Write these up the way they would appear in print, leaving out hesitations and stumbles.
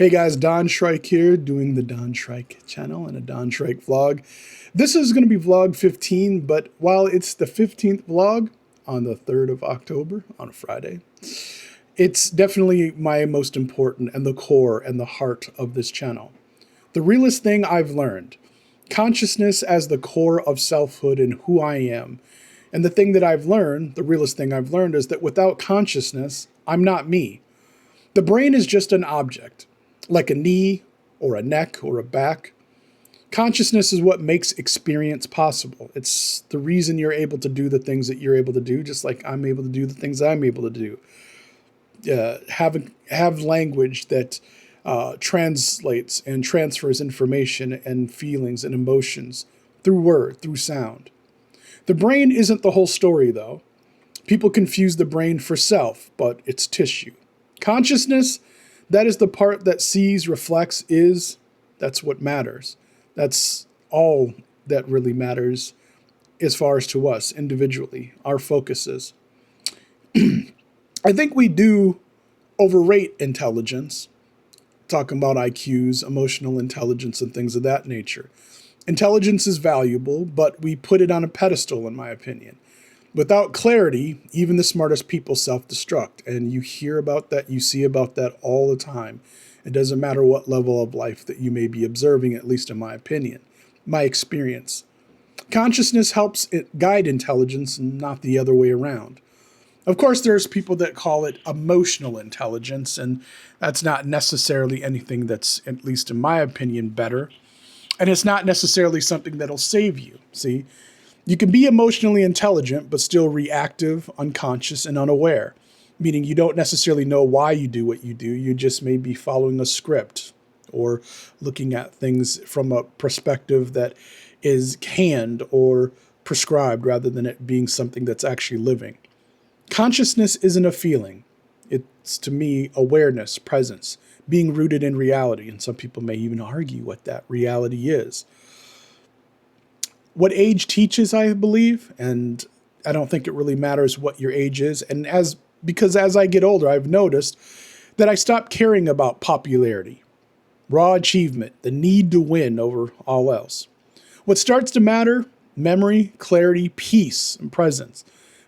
Hey guys, Don Shrike here, doing the Don Shrike channel and a Don Shrike vlog. This is going to be vlog 15, but while it's the 15th vlog on the 3rd of October, on a Friday, it's definitely my most important and the core and the heart of this channel. The realest thing I've learned, consciousness as the core of selfhood and who I am. And the thing that I've learned, the realest thing I've learned, is that without consciousness, I'm not me. The brain is just an object, like a knee or a neck or a back. Consciousness is what makes experience possible. It's the reason you're able to do the things that you're able to do, just like I'm able to do the things I'm able to do. Have language that translates and transfers information and feelings and emotions through word, through sound. The brain isn't the whole story, though. People confuse the brain for self, but it's tissue. Consciousness, that is the part that sees, reflects, that's what matters. That's all that really matters as far as to us individually, our focuses. I think we do overrate intelligence, talking about IQs, emotional intelligence, and things of that nature. Intelligence is valuable, but we put it on a pedestal, in my opinion. Without clarity, even the smartest people self-destruct, and you hear about that, you see about that all the time. It doesn't matter what level of life that you may be observing, at least in my opinion, my experience. Consciousness helps it guide intelligence, and not the other way around. Of course, there's people that call it emotional intelligence, and that's not necessarily anything that's, at least in my opinion, better. And it's not necessarily something that'll save you, see? You can be emotionally intelligent, but still reactive, unconscious, and unaware, meaning you don't necessarily know why you do what you do. You just may be following a script or looking at things from a perspective that is canned or prescribed rather than it being something that's actually living. Consciousness isn't a feeling. It's, to me, awareness, presence, being rooted in reality. And some people may even argue what that reality is. What age teaches, I believe, and I don't think it really matters what your age is. And because as I get older, I've noticed that I stop caring about popularity, raw achievement, the need to win over all else. What starts to matter, memory, clarity, peace, and presence.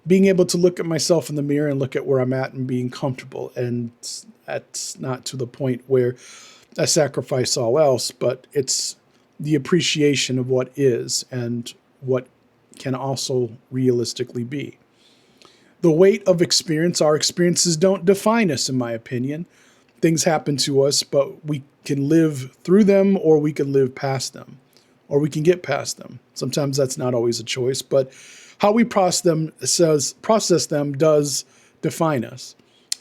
Being able to look at myself in the mirror and look at where I'm at and being comfortable. And that's not to the point where I sacrifice all else, but it's the appreciation of what is and what can also realistically be. The weight of experience, our experiences don't define us, in my opinion. Things happen to us, but we can live through them, or we can live past them, or we can get past them. Sometimes that's not always a choice, but how we process them does define us.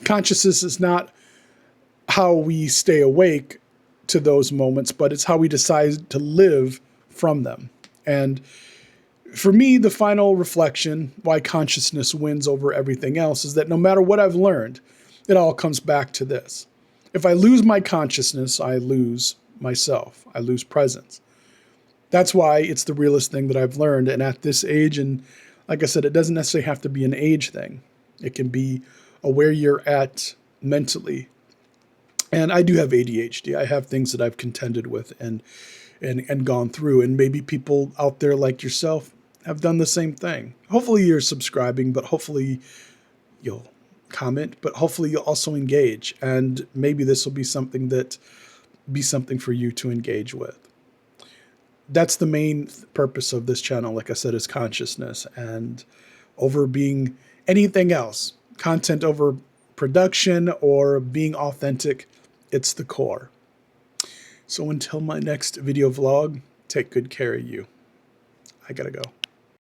Consciousness is not how we stay awake to those moments, but it's how we decide to live from them. And for me, the final reflection, why consciousness wins over everything else, is that no matter what I've learned, it all comes back to this. If I lose my consciousness, I lose myself. I lose presence. That's why it's the realest thing that I've learned. And at this age, and like I said, it doesn't necessarily have to be an age thing. It can be where you're at mentally. And I do have ADHD. I have things that I've contended with and gone through. And maybe people out there like yourself have done the same thing. Hopefully you're subscribing, but hopefully you'll comment, but hopefully you'll also engage. And maybe this will be something for you to engage with. That's the main purpose of this channel, like I said, is consciousness, and over being anything else, content over production or being authentic, it's the core. So until my next video vlog, take good care of you. I gotta go.